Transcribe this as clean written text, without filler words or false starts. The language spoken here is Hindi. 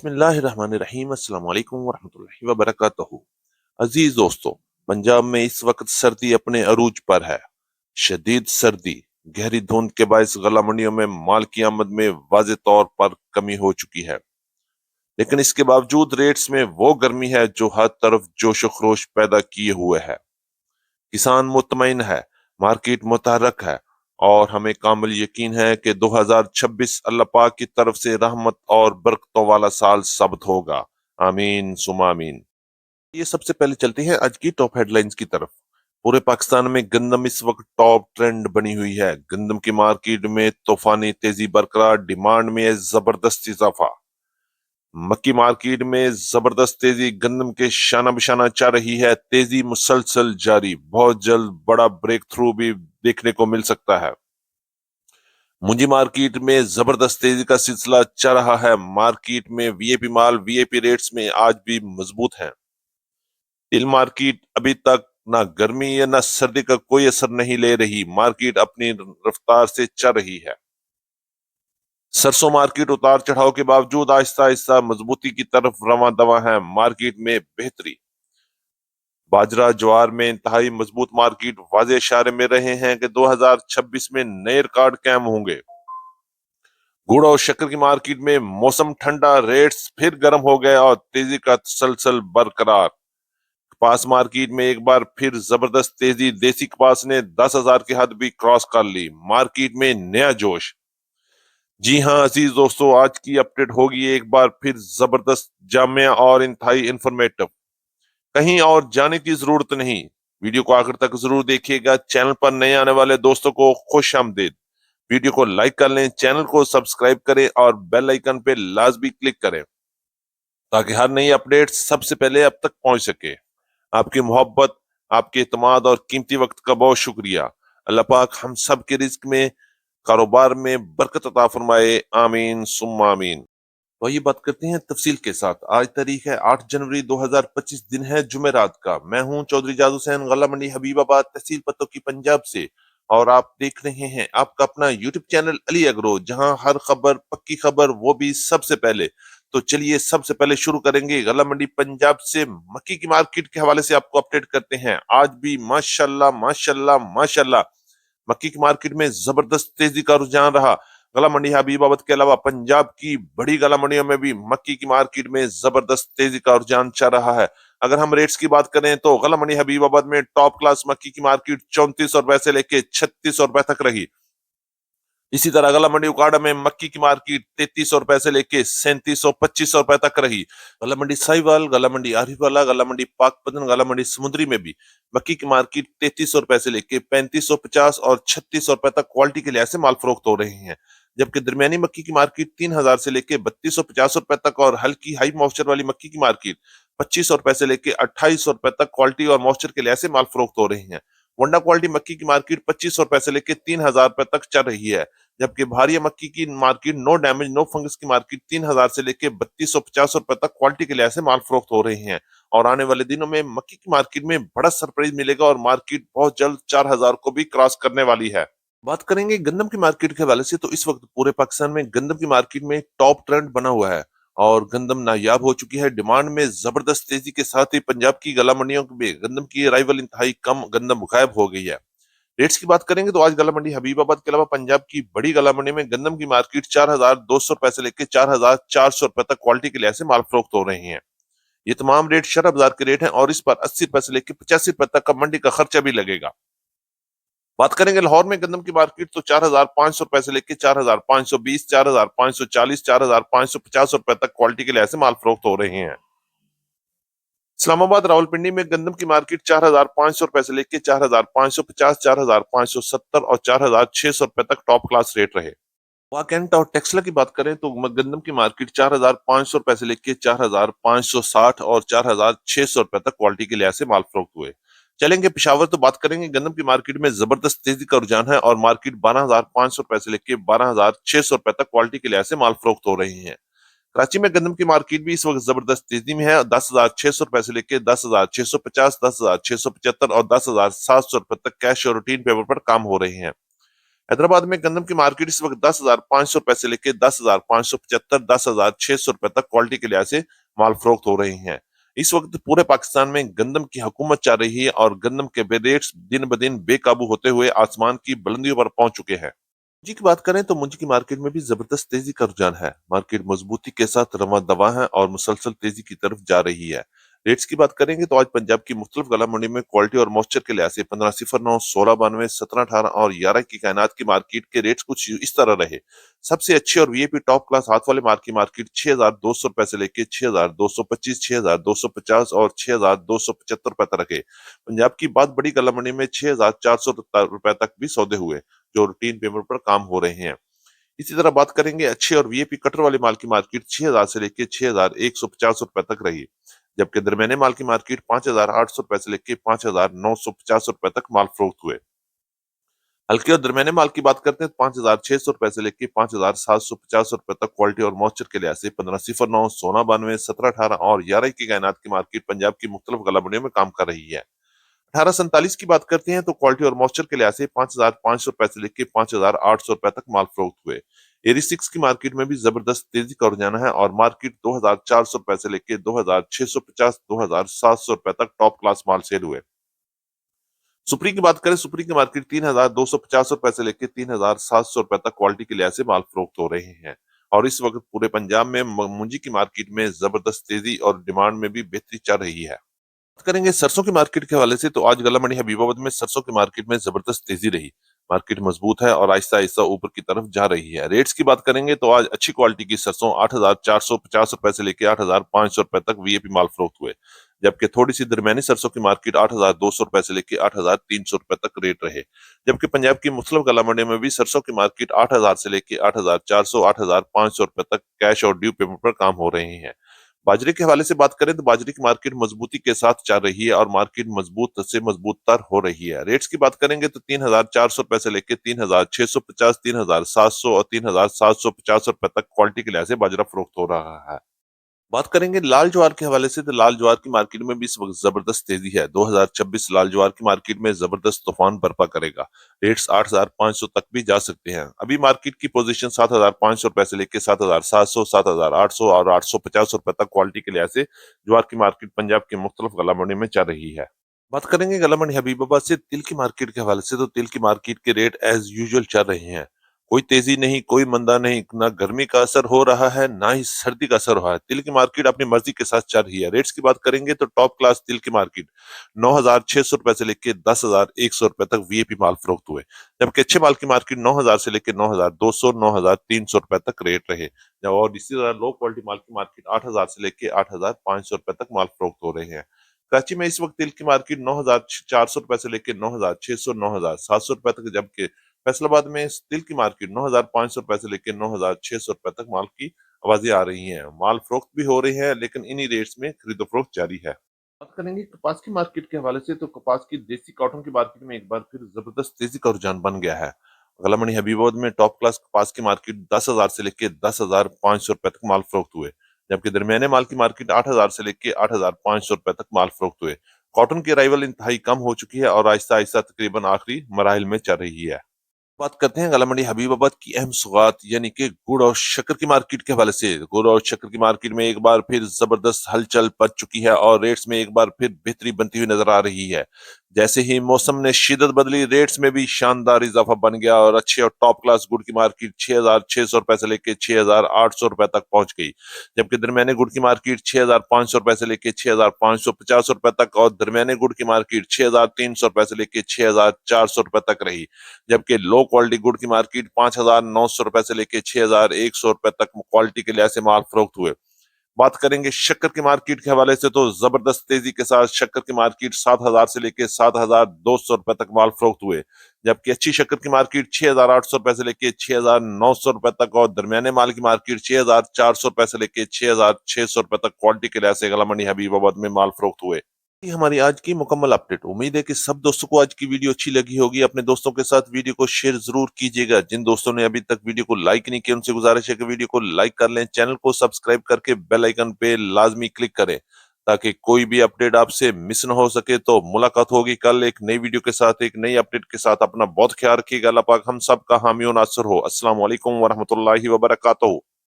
बिस्मिल्लाहिर्रहमानिर्रहीम अस्सलाम वालेकुम वरहमतुल्लाहि वबरकातुहू। अजीज दोस्तों, पंजाब में इस वक्त सर्दी अपने अरूज पर है। शदीद सर्दी, गहरी धुंध के बायस गला मंडियों में माल की आमद में वाज़े तौर पर कमी हो चुकी है। लेकिन इसके बावजूद रेट्स में वो गर्मी है जो हर तरफ जोश व खरोश पैदा किए हुए है। किसान मुतमईन है, मार्केट मुतहरक है और हमें कामिल यकीन है कि 2026 अल्लाह पाक की तरफ से रहमत और बरकतों वाला साल साबित होगा। आमीन सुमा आमीन। ये सबसे पहले चलते हैं आज की टॉप हेडलाइंस की तरफ। पूरे पाकिस्तान में गंदम इस वक्त टॉप ट्रेंड बनी हुई है। गंदम की मार्केट में तूफानी तेजी बरकरार, डिमांड में है जबरदस्त इजाफा। मक्की मार्केट में जबरदस्त तेजी, गंदम के शाना बिशाना चल रही है। तेजी मुसलसल जारी, बहुत जल्द बड़ा ब्रेक थ्रू भी देखने को मिल सकता है। मुंजी मार्केट में जबरदस्त तेजी का सिलसिला चल रहा है। मार्केट में वीआईपी माल वीआईपी रेट्स में आज भी मजबूत है। तिल मार्केट अभी तक ना गर्मी या ना सर्दी का कोई असर नहीं ले रही, मार्केट अपनी रफ्तार से चल रही है। सरसों मार्केट उतार चढ़ाव के बावजूद आहिस्ता आहिस्ता मजबूती की तरफ रवां दवा है। मार्केट में बेहतरी। बाजरा ज्वार में इंतहाई मजबूत मार्केट, वाज़े इशारे में रहे हैं कि 2026 में नए रिकॉर्ड कायम होंगे। गुड़ और शक्कर की मार्केट में मौसम ठंडा, रेट्स फिर गर्म हो गए और तेजी का तसलसल बरकरार। कपास मार्केट में एक बार फिर जबरदस्त तेजी, देसी कपास ने 10,000 की हद भी क्रॉस कर ली। मार्केट में नया जोश। जी हाँ अजीज दोस्तों, आज की अपडेट होगी एक बार फिर जबरदस्त, जामिया और इंतहाई इंफॉर्मेटिव। कहीं और जाने की जरूरत नहीं। वीडियो को आखिर तक जरूर देखिएगा। चैनल पर नए आने वाले दोस्तों को खुश आमदीद। वीडियो को लाइक कर लें, चैनल को सब्सक्राइब करें और बेल आइकन पे लाजमी क्लिक करें ताकि हर नई अपडेट सबसे पहले आप तक पहुंच सके। आपकी मोहब्बत, आपके इत्मीनान और कीमती वक्त का बहुत शुक्रिया। अल्लाह पाक हम सब के रिज्क में, कारोबार में बरकत अता फरमाए। आमीन सुम्मा आमीन। तो ये बात करते हैं तफसील के साथ। आज तारीख है 8 जनवरी 2025, दिन है जुमेरात का। मैं हूं चौधरी जादू हुसैन, गला मंडी हबीबाबाद, तहसील पत्तो की, पंजाब से। और आप देख रहे हैं आपका अपना यूट्यूब चैनल अली एग्रो, जहां हर खबर पक्की खबर, वो भी सबसे पहले। तो चलिए सबसे पहले शुरू करेंगे गला मंडी पंजाब से। मक्की की मार्केट के हवाले से आपको अपडेट करते हैं। आज भी माशाल्लाह माशाल्लाह माशाल्लाह मक्की की मार्केट में जबरदस्त तेजी का रुझान रहा। गला मंडी हबीबाबाद के अलावा पंजाब की बड़ी गला मंडियों में भी मक्की की मार्केट में जबरदस्त तेजी का रुझान चल रहा है। अगर हम रेट्स की बात करें तो गला मंडी हबीबाबाद में टॉप क्लास मक्की की मार्केट 34 रुपए से लेके 36 रुपए तक रही। इसी तरह गला मंडी उकाड़ा में मक्की की मार्केट 33 रुपए से लेके 37-25 रुपए तक रही। गला मंडी साहिवाल, गला मंडी आरिफवाला, गला मंडी पाकपतन, गला मंडी समुद्री में भी मक्की की मार्केट 33 रुपए से लेके 3550 और 36 रुपए तक क्वालिटी के लिहाज से माल फरोख्त हो रहे हैं। जबकि दरमियानी मक्की की मार्केट 3000 से लेके 3250 रुपए तक और हल्की हाई मॉइस्चर वाली मक्की की मार्केट 25 रुपए से लेके 28 रुपए तक क्वालिटी और मॉइस्चर के लिहाज से माल फरोख्त हो रही है। वंडा क्वालिटी मक्की की मार्केट 25 रुपए से लेके 3000 रुपए तक चल रही है। जबकि भारिया मक्की की market no damage no fungus की मार्केट 3000 से लेके 3250 रुपए तक क्वालिटी के लिहाज से माल फरोख्त हो रही हैं। और आने वाले दिनों में मक्की की मार्केट में बड़ा सरप्राइज मिलेगा और मार्केट बहुत जल्द 4000 को भी क्रॉस करने वाली है। बात करेंगे गंदम की मार्केट के हवाले से, तो इस वक्त पूरे पाकिस्तान में गंदम की मार्केट में टॉप ट्रेंड बना हुआ है और गंदम नायाब हो चुकी है। डिमांड में जबरदस्त तेजी के साथ ही पंजाब की गला मंडियों में गंदम की अराइवल इंतहाई कम, गंदम गायब हो गई है। रेट्स की बात करेंगे तो आज गला मंडी हबीबाबाद के अलावा पंजाब की बड़ी गला मंडी में गंदम की मार्केट 4200 रुपए से लेकर 4400 रुपए तक क्वालिटी के लिहाज से माल फरोख्त हो रही है। ये तमाम रेट शरह बाजार के रेट हैं और इस पर 80 रुपए से लेकर 85 रुपए तक का मंडी का खर्चा भी लगेगा। बात करेंगे लाहौर में गंदम की मार्केट तो 4500 रुपए से लेकर 4520, 4540, 4550 रुपए तक क्वालिटी के लिहाज से माल फरोख्त हो रहे हैं। इस्लामाबाद रावलपिंडी में गंदम की मार्केट 4500 रुपए से लेकर 4550, 4570 और 4600 रुपए तक टॉप क्लास रेट रहे। वाकेंट और टेक्सला की बात करें तो गंदम की मार्केट 4500 रुपए से लेकर 4560 और 4600 रुपए तक क्वालिटी के लिहाज से माल फरोख्त हुए। चलेंगे पिशावर, तो बात करेंगे गंदम की मार्केट में जबरदस्त तेजी का रुझान है और मार्केट 12500 रुपए से लेकर 12600 रुपए तक क्वालिटी के लिहाज से माल फरोख्त हो रही है। कराची में गंदम की मार्केट भी इस वक्त जबरदस्त तेजी में है। 10,600 रुपए से लेकर 10,650, 10,675 और 10,700 रुपए तक कैश और रूटीन पेपर पर काम हो रहे हैं। हैदराबाद में गंदम की मार्केट इस वक्त 10,500 रुपए से लेके 10,575, 10,600 रुपए तक क्वालिटी के लिहाज से माल फरोख्त हो रही हैं। इस वक्त पूरे पाकिस्तान में गंदम की हुकूमत चल रही है और गंदम के रेट्स दिन ब दिन बेकाबू होते हुए आसमान की बुलंदियों पर पहुंच चुके हैं। जी की बात करें तो मुंजी की मार्केट में भी जबरदस्त तेजी का रुझान है। मार्केट मजबूती के साथ रवां दवा है और मुसलसल तेजी की तरफ जा रही है। रेट्स की बात करेंगे तो आज पंजाब की मुख्तलिफ गला मंडी में क्वालिटी और मॉइस्चर के लिहाज से 1509, 1692, 1718 और 11 की कायनात की मार्केट के रेट्स कुछ इस तरह रहे। सबसे अच्छे और वीआईपी टॉप क्लास हाथ वाले माल की मार्केट 6,200 रुपए से लेके 6,225, 6,250 और 6,275 रुपए तक रखे। पंजाब की बात बड़ी गला मंडी में 6,400 रुपए तक भी सौदे हुए, जो रूटीन पेमेंट पर काम हो रहे हैं। इसी तरह बात करेंगे अच्छे और वीआईपी कटर वाले माल की मार्केट 6,000 से लेके 6,150 रुपए तक रही, जबकि दरमियाने माल की मार्केट 5,800 रुपए से लेके 5,950 रुपए तक माल फरोख्त हुए। हल्के और दरमियाने माल की बात करते हैं तो 5,600 रुपए से लेके 5,750 रुपए तक क्वालिटी और मॉइस्चर के लिहाज से 1509, 1692, 1718 और 11 की कायनात की मार्केट पंजाब की मुख्तलिफ गला मंडियों में काम कर रही है। 1847 की बात करते हैं तो क्वालिटी और मॉइस्चर के लिहाज से 5,500 रुपए से लेके 5,800 रुपए तक माल फरोख्त हुए। एरी 6 की मार्केट में भी जबरदस्त तेजी का रुझान है और मार्केट 2,400 रुपए से लेके 2,650, 2,700 रुपए तक टॉप क्लास माल सेल हुए। सुप्री की बात करें, सुप्री की मार्केट 3,250 रुपए से लेके 3,700 रुपए तक क्वालिटी के लिहाज से माल फरोख्त हो रहे हैं। और इस वक्त पूरे पंजाब में मुंजी की मार्केट में जबरदस्त तेजी और डिमांड में भी बेहतरी चल रही है। बात करेंगे सरसों की मार्केट के हवाले से तो आज गला मंडी हबीबाबाद में सरसों की मार्केट में जबरदस्त तेजी रही। मार्केट मजबूत है और आहिस्ता आहिस्ता ऊपर की तरफ जा रही है। रेट्स की बात करेंगे तो आज अच्छी क्वालिटी की सरसों 8,450 रुपए से लेकर 8,500 रुपए तक वीआईपी माल फरोख्त हुए, जबकि थोड़ी सी दरमियानी सरसों की मार्केट 8,200 रुपए से लेकर 8,300 रुपए तक रेट रहे। जबकि पंजाब की मुख्तलिफ गला मंडी में भी सरसों की मार्केट 8,000 से लेकर 8,400, 8,500 रुपए तक कैश और ड्यू पेमेंट पर काम हो रहे हैं। बाजरे के हवाले से बात करें तो बाजरे की मार्केट मजबूती के साथ चल रही है और मार्केट मजबूत से मजबूत तर हो रही है। रेट्स की बात करेंगे तो 3,400 रुपए से लेकर 3,650, 3,700 और 3,750 रुपए तक क्वालिटी के लिहाज से बाजरा फरोख्त हो रहा है। बात करेंगे लाल ज्वार के हवाले से तो लाल ज्वार की मार्केट में भी इस वक्त जबरदस्त तेजी है। 2026 लाल ज्वार की मार्केट में जबरदस्त तूफान बर्पा करेगा। रेट्स 8,500 तक भी जा सकते हैं। अभी मार्केट की पोजीशन 7,500 रुपए से लेकर 7,700, 7,800 और 850 रुपए तक क्वालिटी के लिहाज से ज्वार की मार्केट पंजाब के मुख्तलिफ गला मंडी में चल रही है। बात करेंगे गला मंडी हबीबाबाद से तिल की मार्केट के हवाले से तो तिल की मार्केट के रेट एज यूजुअल चल रहे हैं। कोई तेजी नहीं, कोई मंदा नहीं, ना गर्मी का असर हो रहा है, ना ही सर्दी का असर हो रहा है। तिल की मार्केट अपनी मर्जी के साथ चल रही है। रेट्स की बात करेंगे तो टॉप क्लास तिल की मार्केट 9,600 रुपए से लेके 10,100 रुपए तक वीआईपी माल फरोख्त हुए, जबकि अच्छे माल की मार्केट 9,000 से लेके 9,200, 9,300 रुपए तक रेट रहे। और इसी तरह लो क्वालिटी माल की मार्केट 8,000 से लेके 8,500 रुपए तक माल फरोख्त हो रहे हैं। कराची में इस वक्त तिल की मार्केट 9,400 रुपए से लेके 9,600, 9,700 रुपए तक, जबकि फैसलाबाद में तिल की मार्केट 9,500 रुपए से लेकर 9,600 रुपए तक माल की आवाजें आ रही हैं। माल फरोख्त भी हो रहे हैं, लेकिन इन्हीं रेट्स में खरीदो फरोख्त जारी है। बात करेंगे कपास की मार्केट के हवाले से तो कपास की देसी कॉटन की मार्केट में एक बार फिर जबरदस्त तेजी का रुझान बन गया है। गला मंडी हबीबाबाद में टॉप क्लास कपास की मार्केट 10,000 से लेके 10,500 रुपए तक माल फरोख्त हुए, जबकि दरमियाने माल की मार्केट 8,000 से लेके 8,500 रुपए तक माल फरोख्त हुए। कॉटन की अराइवल इंतहाई कम हो चुकी है और आहिस्ता आहिस्ता तकरीबन आखिरी मराहल में चल रही है। बात करते हैं गला मंडी हबीबाबाद की अहम सौगात यानी कि गुड़ और शक्कर की मार्केट के हवाले से। गुड़ और शक्कर की मार्केट में एक बार फिर जबरदस्त हलचल पच चुकी है और रेट्स में एक बार फिर बेहतरी बनती हुई नजर आ रही है। जैसे ही मौसम ने शिद्दत बदली, रेट्स में भी शानदार इजाफा बन गया और अच्छे और टॉप क्लास गुड़ की मार्केट 6,600 रुपए से लेके 6,800 रुपए तक पहुंच गई, जबकि दरमियाने गुड़ की मार्केट 6,500 रुपए से लेके 6,550 रुपए तक और दरमियाने गुड़ की मार्केट 6,300 रुपए से लेके 6,400 रुपए तक रही, जबकि लो क्वालिटी गुड़ की मार्केट 5,900 रुपए से लेके 6,100 रुपए तक क्वालिटी के लिहाज से माल फरोख्त हुए। बात करेंगे शक्कर की मार्केट के हवाले से तो जबरदस्त तेजी के साथ शक्कर की मार्केट 7,000 से लेके 7,200 रुपए तक माल फरोख्त हुए, जबकि अच्छी शक्कर की मार्केट 6,800 रुपए से लेके 6,900 रुपए तक और दरमियाने माल की मार्केट 6,400 रुपए से लेके 6,600 रुपए तक क्वालिटी के लिहाज से गला मंडी हबीबाबाद में माल फरोख्त हुए। ये हमारी आज की मुकम्मल अपडेट। उम्मीद है कि सब दोस्तों को आज की वीडियो अच्छी लगी होगी। अपने दोस्तों के साथ वीडियो को शेयर जरूर कीजिएगा। जिन दोस्तों ने अभी तक वीडियो को लाइक नहीं किया उनसे गुजारिश है कि वीडियो को लाइक कर लें, चैनल को सब्सक्राइब करके बेल आइकन पे लाजमी क्लिक करें ताकि कोई भी अपडेट आपसे मिस न हो सके। तो मुलाकात होगी कल एक नई वीडियो के साथ, एक नई अपडेट के साथ। अपना बहुत ख्याल रखिएगा। अल्लाह पाक हम सब का हामी और नासिर हो। अस्सलाम वालेकुम वरहमतुल्लाहि वबरकातुहू।